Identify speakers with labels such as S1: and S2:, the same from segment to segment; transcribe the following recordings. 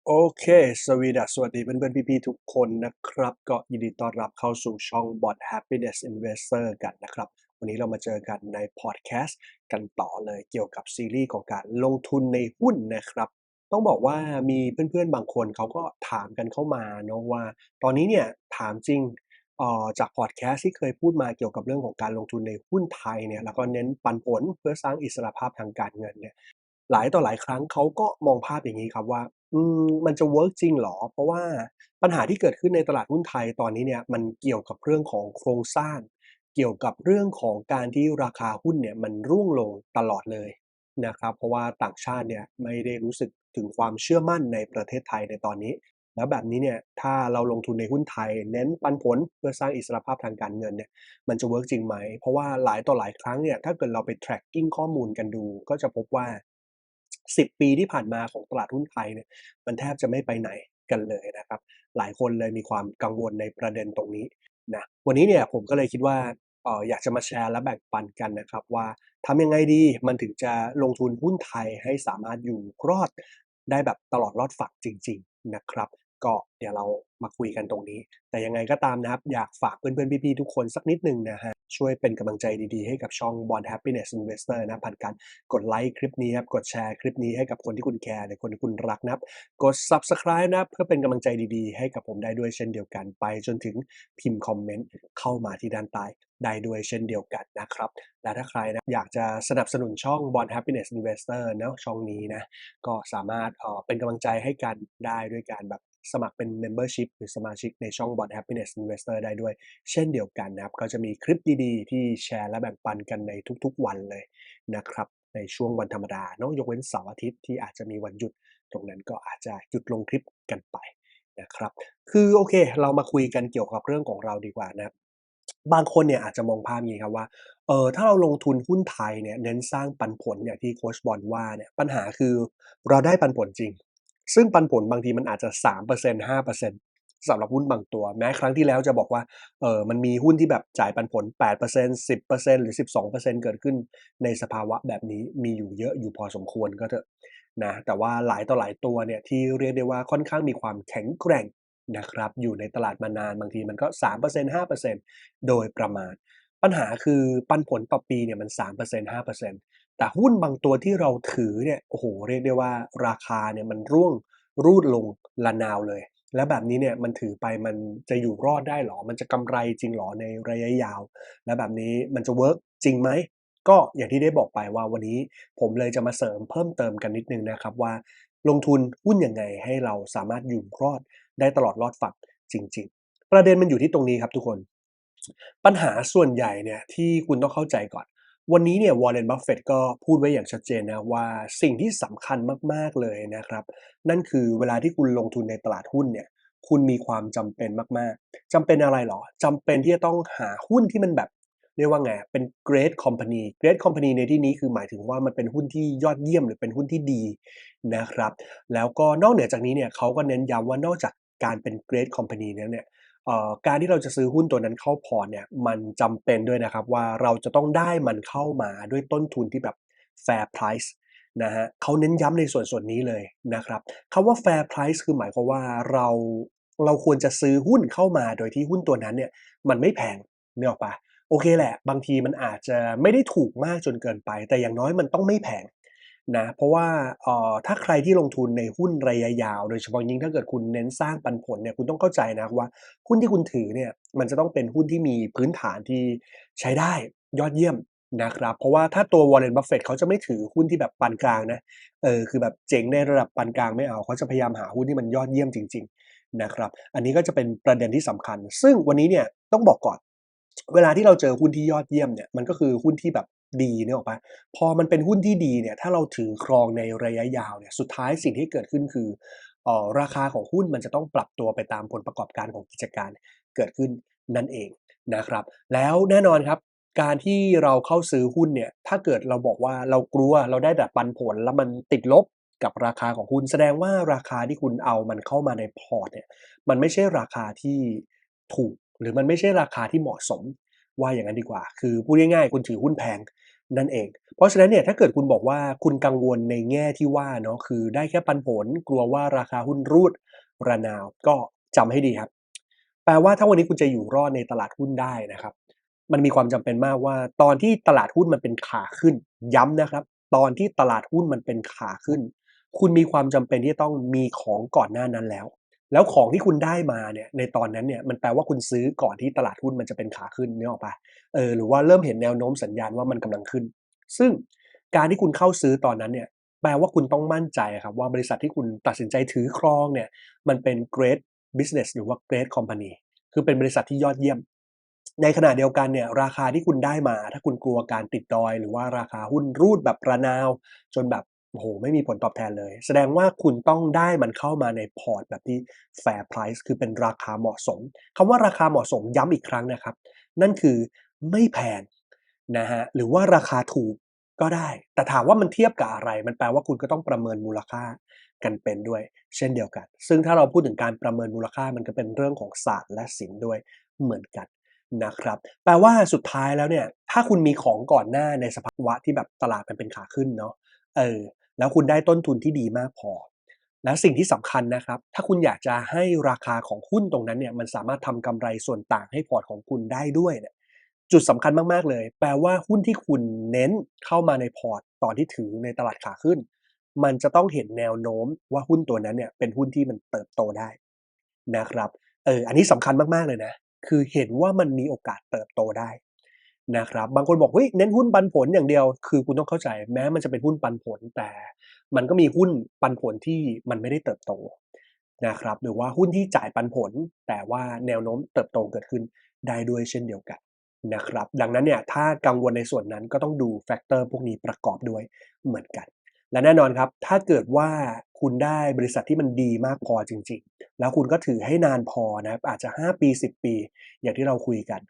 S1: โอเคสวัสดีเพื่อนๆพี่ๆทุกคนนะครับก็ยินดีต้อนรับเข้าสู่ช่อง Bot Happiness Investor กันนะครับวันนี้เรามาเจอกันในพอดแคสต์กันต่อเลยเกี่ยวกับซีรีส์ของการลงทุนในหุ้นนะครับต้องบอกว่ามีเพื่อนๆบางคนเขาก็ถามกันเข้ามาเนาะว่าตอนนี้เนี่ยถามจริงจากพอดแคสต์ที่เคยพูดมาเกี่ยวกับเรื่องของการลงทุนในหุ้นไทยเนี่ยแล้วก็เน้นปันผลเพื่อสร้างอิสรภาพทางการเงินเนี่ยหลายต่อหลายครั้งเขาก็มองภาพอย่างงี้ครับว่า มันจะเวิร์กจริงเหรอเพราะว่าปัญหาที่เกิดขึ้นในตลาดหุ้นไทยตอนนี้เนี่ยมันเกี่ยวกับเรื่องของโครงสร้างเกี่ยวกับเรื่องของการที่ราคาหุ้นเนี่ยมันร่วงลงตลอดเลยนะครับเพราะว่าต่างชาติเนี่ยไม่ได้รู้สึกถึงความเชื่อมั่นในประเทศไทยในตอนนี้แล้วแบบนี้เนี่ยถ้าเราลงทุนในหุ้นไทยเน้นปันผลเพื่อสร้างอิสรภาพทางการเงินเนี่ยมันจะเวิร์กจริงไหมเพราะว่าหลายต่อหลายครั้งเนี่ยถ้าเกิดเราไป tracking ข้อมูลกันดูก็จะพบว่า10ปีที่ผ่านมาของตลาดหุ้นไทยเนี่ย มันแทบจะไม่ไปไหนกันเลยนะครับหลายคนเลยมีความกังวลในประเด็นตรงนี้นะวันนี้เนี่ยผมก็เลยคิดว่าอยากจะมาแชร์และแบ่งปันกันนะครับว่าทำยังไงดีมันถึงจะลงทุนหุ้นไทยให้สามารถอยู่รอดได้แบบตลอดรอดฝั่งจริงๆนะครับก็เดี๋ยวเรามาคุยกันตรงนี้แต่ยังไงก็ตามนะครับอยากฝากเพื่อนๆพี่ๆทุกคนสักนิดหนึ่งนะครับช่วยเป็นกำลังใจดีๆให้กับช่อง Bond Happiness Investor นะผ่านการกดไลค์คลิปนี้ครับกดแชร์คลิปนี้ให้กับคนที่คุณแคร์หรือคนที่คุณรักนะครับ กด Subscribe นะครับเพื่อเป็นกำลังใจดีๆให้กับผมได้ด้วยเช่นเดียวกันไปจนถึงพิมพ์คอมเมนต์เข้ามาที่ด้านใต้ได้ด้วยเช่นเดียวกันนะครับและถ้าใครนะอยากจะสนับสนุนช่อง Bond Happiness Investor เนาะช่องนี้นะก็สามารถเป็นกำลังใจให้กันได้ด้วยการแบบสมัครเป็น Membership หรือสมาชิกในช่อง Bond Happiness Investor ได้ด้วยเช่นเดียวกันนะครับก็จะมีคลิปดีๆที่แชร์และแบ่งปันกันในทุกๆวันเลยนะครับในช่วงวันธรรมดาเนาะยกเว้นเสาร์อาทิตย์ที่อาจจะมีวันหยุด ตรงนั้นก็อาจจะหยุดลงคลิปกันไปนะครับคือโอเคเรามาคุยกันเกี่ยวกับเรื่องของเราดีกว่านะครับบางคนเนี่ยอาจจะมองภาพงี้ครับว่าถ้าเราลงทุนหุ้นไทยเนี่ยเน้นสร้างปันผลอย่างที่โคชบอลว่าเนี่ยปัญหาคือเราได้ปันผลจริงซึ่งปันผลบางทีมันอาจจะ3% 5%สำหรับหุ้นบางตัวแม้ครั้งที่แล้วจะบอกว่ามันมีหุ้นที่แบบจ่ายปันผล8% 10%หรือ12%เกิดขึ้นในสภาวะแบบนี้มีอยู่เยอะอยู่พอสมควรก็เถอะ นะแต่ว่าหลายต่อหลายตัวเนี่ยที่เรียกได้ว่าค่อนข้างมีความแข็งแกร่งนะครับอยู่ในตลาดมานานบางทีมันก็3% 5%โดยประมาณปัญหาคือปันผลต่อปีเนี่ยมัน3% 5%แต่หุ้นบางตัวที่เราถือเนี่ยโอ้โฮเรียกได้ว่าราคาเนี่ยมันร่วงรูดลงระนาวเลยแล้วแบบนี้เนี่ยมันถือไปมันจะอยู่รอดได้เหรอมันจะกำไรจริงเหรอในระยะยาวแล้วแบบนี้มันจะเวิร์กจริงไหม ก็อย่างที่ได้บอกไปว่าวันนี้ผมเลยจะมาเสริมเพิ่มเติมกันนิดหนึ่งนะครับว่าลงทุนหุ้นยังไงให้เราสามารถอยู่รอดได้ตลอดรอดฝั่งจริงๆประเด็นมันอยู่ที่ตรงนี้ครับทุกคนปัญหาส่วนใหญ่เนี่ยที่คุณต้องเข้าใจก่อนวันนี้เนี่ย Warren Buffett ก็พูดไว้อย่างชัดเจนนะว่าสิ่งที่สำคัญมากๆเลยนะครับนั่นคือเวลาที่คุณลงทุนในตลาดหุ้นเนี่ยคุณมีความจำเป็นมากๆจำเป็นอะไรเหรอจำเป็นที่จะต้องหาหุ้นที่มันแบบ เรียกว่าไงเป็น Great Company Great Company ในที่นี้คือหมายถึงว่ามันเป็นหุ้นที่ยอดเยี่ยมหรือเป็นหุ้นที่ดีนะครับแล้วก็นอกเหนือจากนี้เนี่ยเขาก็เน้นย้ำว่านอกจากการเป็น Great Company แล้วเนี่ยการที่เราจะซื้อหุ้นตัวนั้นเข้าพอร์ตเนี่ยมันจำเป็นด้วยนะครับว่าเราจะต้องได้มันเข้ามาด้วยต้นทุนที่แบบ Fair Price นะครับเขาเน้นย้ำในส่วนนี้เลยนะครับคำว่า Fair Price คือหมายความว่าเราเราควรจะซื้อหุ้นเข้ามาโดยที่หุ้นตัวนั้นเนี่ยมันไม่แพงนึกออกเปล่า โอเคแหละบางทีมันอาจจะไม่ได้ถูกมากจนเกินไปแต่อย่างน้อยมันต้องไม่แพงนะเพราะว่าถ้าใครที่ลงทุนในหุ้นระยะยาวโดยเฉพาะยิ่งถ้าเกิดคุณเน้นสร้างปันผลเนี่ยคุณต้องเข้าใจนะว่าหุ้นที่คุณถือเนี่ยมันจะต้องเป็นหุ้นที่มีพื้นฐานที่ใช้ได้ยอดเยี่ยมนะครับเพราะว่าถ้าตัว Warren Buffett เขาจะไม่ถือหุ้นที่แบบปานกลางนะคือแบบเจ๋งในระดับปานกลางไม่เอาเขาจะพยายามหาหุ้นที่มันยอดเยี่ยมจริงๆนะครับอันนี้ก็จะเป็นประเด็นที่สำคัญซึ่งวันนี้เนี่ยต้องบอกก่อน เวลาที่เราเจอหุ้นที่ยอดเยี่ยมเนี่ยมันก็คือหุ้นที่แบบดีนึกออกเปล่าพอมันเป็นหุ้นที่ดีเนี่ยถ้าเราถือครองในระยะยาวเนี่ยสุดท้ายสิ่งที่เกิดขึ้นคือราคาของหุ้นมันจะต้องปรับตัวไปตามผลประกอบการของกิจการเกิดขึ้นนั่นเองนะครับแล้วแน่นอนครับการที่เราเข้าซื้อหุ้นเนี่ยถ้าเกิดเราบอกว่าเรากลัวเราได้แต่ปันผลแล้วมันติดลบกับราคาของหุ้นแสดงว่าราคาที่คุณเอามันเข้ามาในพอร์ตเนี่ย มันไม่ใช่ราคาที่ถูกหรือมันไม่ใช่ราคาที่เหมาะสมว่าอย่างนั้นดีกว่าคือพูดง่ายๆคุณถือหุ้นแพง นั่นเองเพราะฉะนั้นเนี่ยถ้าเกิดคุณบอกว่าคุณกังวลในแง่ที่ว่าเนาะคือได้แค่ปันผลกลัวว่าราคาหุ้นรูดระนาวก็จำให้ดีครับแปลว่าถ้าวันนี้คุณจะอยู่รอดในตลาดหุ้นได้นะครับมันมีความจำเป็นมากว่าตอนที่ตลาดหุ้นมันเป็นขาขึ้นย้ำนะครับตอนที่ตลาดหุ้นมันเป็นขาขึ้นคุณมีความจำเป็นที่จะต้องมีของก่อนหน้านั้นแล้วของที่คุณได้มาเนี่ยในตอนนั้นเนี่ยมันแปลว่าคุณซื้อก่อนที่ตลาดหุ้นมันจะเป็นขาขึ้นนึกออกเปล่า หรือว่าเริ่มเห็นแนวโน้มสัญญาณว่ามันกำลังขึ้นซึ่งการที่คุณเข้าซื้อตอนนั้นเนี่ยแปลว่าคุณต้องมั่นใจครับว่าบริษัทที่คุณตัดสินใจถือครองเนี่ยมันเป็น Great Business หรือว่า Great Company คือเป็นบริษัทที่ยอดเยี่ยมในขณะเดียวกันเนี่ยราคาที่คุณได้มาถ้าคุณกลัวการติดดอยหรือว่าราคาหุ้นรูดแบบระนาวจนแบบโอ้โฮไม่มีผลตอบแทนเลยแสดงว่าคุณต้องได้มันเข้ามาในพอร์ตแบบที่ Fair Price คือเป็นราคาเหมาะสมคำว่าราคาเหมาะสมย้ำอีกครั้งนะครับ นั่นคือไม่แพงนะครับหรือว่าราคาถูกก็ได้แต่ถามว่ามันเทียบกับอะไรมันแปลว่าคุณก็ต้องประเมินมูลค่ากันเป็นด้วยเช่นเดียวกันซึ่งถ้าเราพูดถึงการประเมินมูลค่ามันก็เป็นเรื่องของศาสตร์และศิลป์ด้วยเหมือนกันนะครับแปลว่าสุดท้ายแล้วเนี่ยถ้าคุณมีของก่อนหน้าในสภาวะที่แบบตลาดมันเป็นขาขึ้นเนาะเออแล้วคุณได้ต้นทุนที่ดีมากพอแล้วสิ่งที่สำคัญนะครับถ้าคุณอยากจะให้ราคาของหุ้นตรงนั้นเนี่ยมันสามารถทำกำไรส่วนต่างให้พอร์ตของคุณได้ด้วยเนี่ยจุดสำคัญมากๆเลยแปลว่าหุ้นที่คุณเน้นเข้ามาในพอร์ตตอนที่ถือในตลาดขาขึ้นมันจะต้องเห็นแนวโน้มว่าหุ้นตัวนั้นเนี่ยเป็นหุ้นที่มันเติบโตได้นะครับอันนี้สำคัญมากๆเลยนะคือเห็นว่ามันมีโอกาสเติบโตได้นะครับบางคนบอกเฮ้ยเน้นหุ้นปันผลอย่างเดียวคือคุณต้องเข้าใจแม้มันจะเป็นหุ้นปันผลแต่มันก็มีหุ้นปันผลที่มันไม่ได้เติบโตนะครับหรือว่าหุ้นที่จ่ายปันผลแต่ว่าแนวโน้มเติบโตเกิดขึ้นได้ด้วยเช่นเดียวกันนะครับดังนั้นเนี่ยถ้ากังวลในส่วนนั้นก็ต้องดูแฟกเตอร์พวกนี้ประกอบด้วยเหมือนกันและแน่นอนครับถ้าเกิดว่าคุณได้บริษัทที่มันดีมากพอจริงๆแล้วคุณก็ถือให้นานพอนะครับอาจจะ5ปี10ปีอย่างที่เราคุยกัน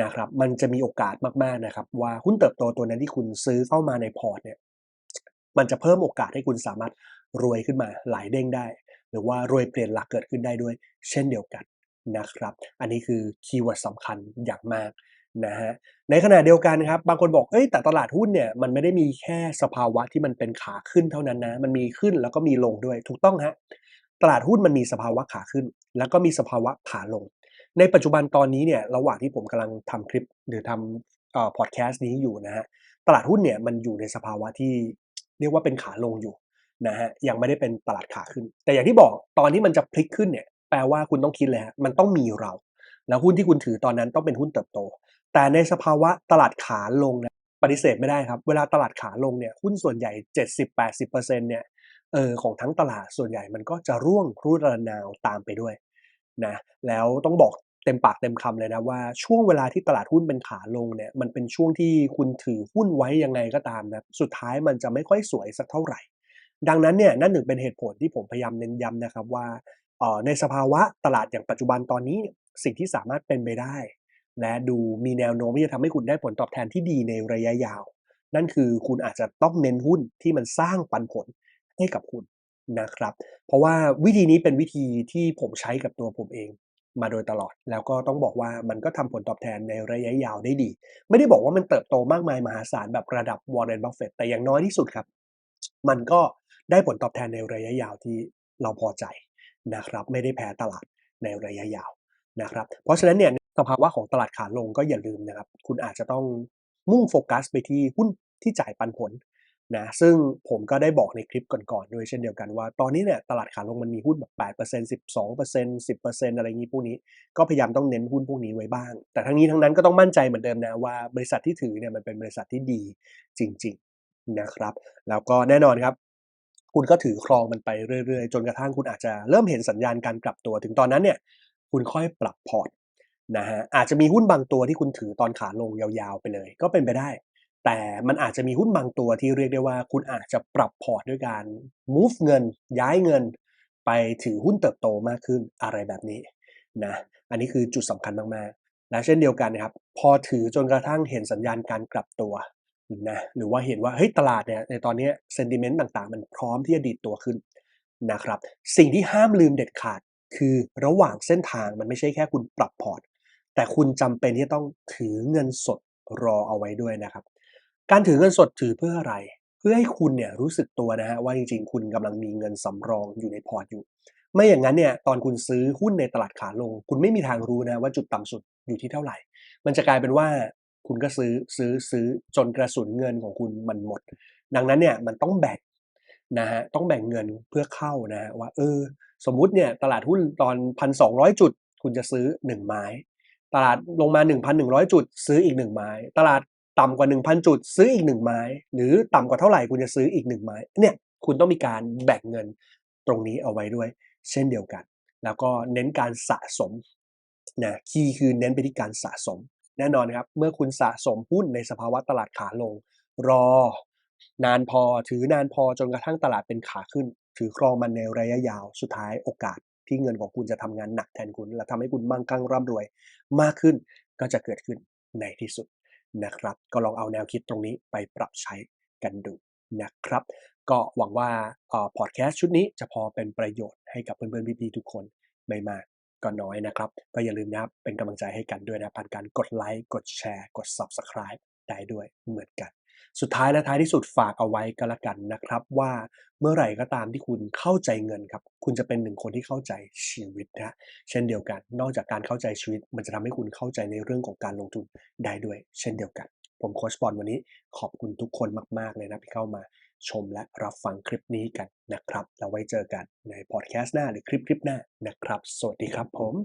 S1: นะครับมันจะมีโอกาสมากๆนะครับว่าหุ้นเติบโตตัวนั้นที่คุณซื้อเข้ามาในพอร์ตเนี่ยมันจะเพิ่มโอกาสให้คุณสามารถรวยขึ้นมาหลายเด้งได้หรือว่ารวยเปลี่ยนหลักเกิดขึ้นได้ด้วยเช่นเดียวกันนะครับอันนี้คือคีย์เวิร์ดสำคัญอย่างมากนะครับในขณะเดียวกันครับบางคนบอกเฮ้ยแต่ตลาดหุ้นเนี่ยมันไม่ได้มีแค่สภาวะที่มันเป็นขาขึ้นเท่านั้นนะมันมีขึ้นแล้วก็มีลงด้วยถูกต้องครับตลาดหุ้นมันมีสภาวะขาขึ้นแล้วก็มีสภาวะขาลง ในปัจจุบันตอนนี้เนี่ยระหว่างที่ผมกำลังทำคลิปหรือทำพอดแคสต์นี้อยู่นะครับตลาดหุ้นเนี่ยมันอยู่ในสภาวะที่เรียกว่าเป็นขาลงอยู่นะครับยังไม่ได้เป็นตลาดขาขึ้นแต่อย่างที่บอกตอนที่มันจะพลิกขึ้นเนี่ยแปลว่าคุณต้องคิดเลยครับมันต้องมีเราแล้วหุ้นที่คุณถือตอนนั้นต้องเป็นหุ้นเติบโตแต่ในสภาวะตลาดขาลงเนี่ยปฏิเสธไม่ได้ครับเวลาตลาดขาลงเนี่ยหุ้นส่วนใหญ่70-80%เปอร์เซ็นต์เนี่ยของทั้งตลาดส่วนใหญ่มันก็จะร่วงรูดระนาวตามไปด้วย นะแล้วต้องบอกเต็มปากเต็มคำเลยนะว่าช่วงเวลาที่ตลาดหุ้นเป็นขาลงเนี่ยมันเป็นช่วงที่คุณถือหุ้นไว้ยังไงก็ตามนะสุดท้ายมันจะไม่ค่อยสวยสักเท่าไรดังนั้นเนี่ยนั่นถึงเป็นเหตุผลที่ผมพยายามเน้นย้ำนะครับว่าในสภาวะตลาดอย่างปัจจุบันตอนนี้สิ่งที่สามารถเป็นไปได้และดูมีแนวโน้มที่จะทำให้คุณได้ผลตอบแทนที่ดีในระยะยาวนั่นคือคุณอาจจะต้องเน้นหุ้นที่มันสร้างปันผลให้กับคุณนะครับ เพราะว่าวิธีนี้เป็นวิธีที่ผมใช้กับตัวผมเองมาโดยตลอดแล้วก็ต้องบอกว่ามันก็ทำผลตอบแทนในระยะยาวได้ดีไม่ได้บอกว่ามันเติบโตมากมายมหาศาลแบบระดับ Warren Buffett แต่อย่างน้อยที่สุดครับมันก็ได้ผลตอบแทนในระยะยาวที่เราพอใจนะครับไม่ได้แพ้ตลาดในระยะยาวนะครับเพราะฉะนั้นเนี่ยในสภาวะของตลาดขาลงก็อย่าลืมนะครับคุณอาจจะต้องมุ่งโฟกัสไปที่หุ้นที่จ่ายปันผล นะซึ่งผมก็ได้บอกในคลิปก่อนๆด้วยเช่นเดียวกันว่าตอนนี้เนี่ยตลาดขาลงมันมีหุ้นแบบ8% 12% 10%อะไรงี้พวกนี้ก็พยายามต้องเน้นหุ้นพวกนี้ไว้บ้างแต่ทั้งนี้ทั้งนั้นก็ต้องมั่นใจเหมือนเดิมนะว่าบริษัทที่ถือเนี่ยมันเป็นบริษัทที่ดีจริงๆนะครับแล้วก็แน่นอนครับคุณก็ถือครองมันไปเรื่อยๆจนกระทั่งคุณอาจจะเริ่มเห็นสัญญาณการกลับตัวถึงตอนนั้นเนี่ยคุณค่อยปรับพอร์ตนะครับอาจจะมีหุ้นบางตัวที่คุณถือตอนขาลงยาวๆไปเลยก็เป็นไปได้ แต่มันอาจจะมีหุ้นบางตัวที่เรียกได้ว่าคุณอาจจะปรับพอร์ตด้วยการมูฟเงินย้ายเงินไปถือหุ้นเติบโตมากขึ้นอะไรแบบนี้นะอันนี้คือจุดสำคัญมากๆและเช่นเดียวกันนะครับพอถือจนกระทั่งเห็นสัญญาณการกลับตัวนะหรือว่าเห็นว่าเฮ้ยตลาดเนี่ยในตอนนี้ sentiment ต่างๆมันพร้อมที่จะดีดตัวขึ้นนะครับสิ่งที่ห้ามลืมเด็ดขาดคือระหว่างเส้นทางมันไม่ใช่แค่คุณปรับพอร์ตแต่คุณจำเป็นที่จะต้องถือเงินสดรอเอาไว้ด้วยนะครับ การถือเงินสดถือเพื่ออะไรเพื่อให้คุณเนี่ยรู้สึกตัวนะครับว่าจริงๆคุณกำลังมีเงินสำรองอยู่ในพอร์ตอยู่ไม่อย่างงั้นเนี่ยตอนคุณซื้อหุ้นในตลาดขาลงคุณไม่มีทางรู้นะครับว่าจุดต่ำสุดอยู่ที่เท่าไรมันจะกลายเป็นว่าคุณก็ซื้อจนกระสุนเงินของคุณมันหมดดังนั้นเนี่ยมันต้องแบ่งนะครับต้องแบ่งเงินเพื่อเข้านะครับว่าสมมุติเนี่ยตลาดหุ้นตอน1,200จุดคุณจะซื้อ1ไม้ ตลาดลงมา 1,100 จุดซื้ออีก1ไม้ตลาดต่ำกว่า 1,000 จุดซื้ออีก1ไม้หรือต่ำกว่าเท่าไรคุณจะซื้ออีก1ไม้เนี่ยคุณต้องมีการแบ่งเงินตรงนี้เอาไว้ด้วยเช่นเดียวกันแล้วก็เน้นการสะสมนะคีย์คือเน้นไปที่การสะสมแน่นอนครับเมื่อคุณสะสมหุ้นในสภาวะตลาดขาลงรอนานพอถือนานพอจนกระทั่งตลาดเป็นขาขึ้นถือครองมันในระยะยาวสุดท้ายโอกาสที่เงินของคุณจะทำงานหนักแทนคุณและทำให้คุณมั่งคั่งร่ำรวย มากขึ้นก็จะเกิดขึ้นในที่สุดนะครับก็ลองเอาแนวคิดตรงนี้ไปปรับใช้กันดูนะครับก็หวังว่าพอดแคสต์ชุดนี้จะพอเป็นประโยชน์ให้กับเพื่อนๆพี่ๆทุกคนไม่มากก็น้อยนะครับก็อย่าลืมนะครับเป็นกำลังใจให้กันด้วยนะผ่านการกดไลค์กดแชร์กด Subscribe ได้ด้วยเหมือนกันสุดท้ายและท้ายที่สุดฝากเอาไว้ก็แล้วกันนะครับว่าเมื่อไหร่ก็ตามที่คุณเข้าใจเงินครับคุณจะเป็นหนึ่งคนที่เข้าใจชีวิตนะครับ เช่นเดียวกันนอกจากการเข้าใจชีวิตมันจะทำให้คุณเข้าใจในเรื่องของการลงทุนได้ด้วยเช่นเดียวกันผมโคชบอลวันนี้ขอบคุณทุกคนมากๆเลยนะที่เข้ามาชมและรับฟังคลิปนี้กันนะครับแล้วไว้เจอกันในพอดแคสต์หน้าหรือคลิปหน้านะครับสวัสดีครับผม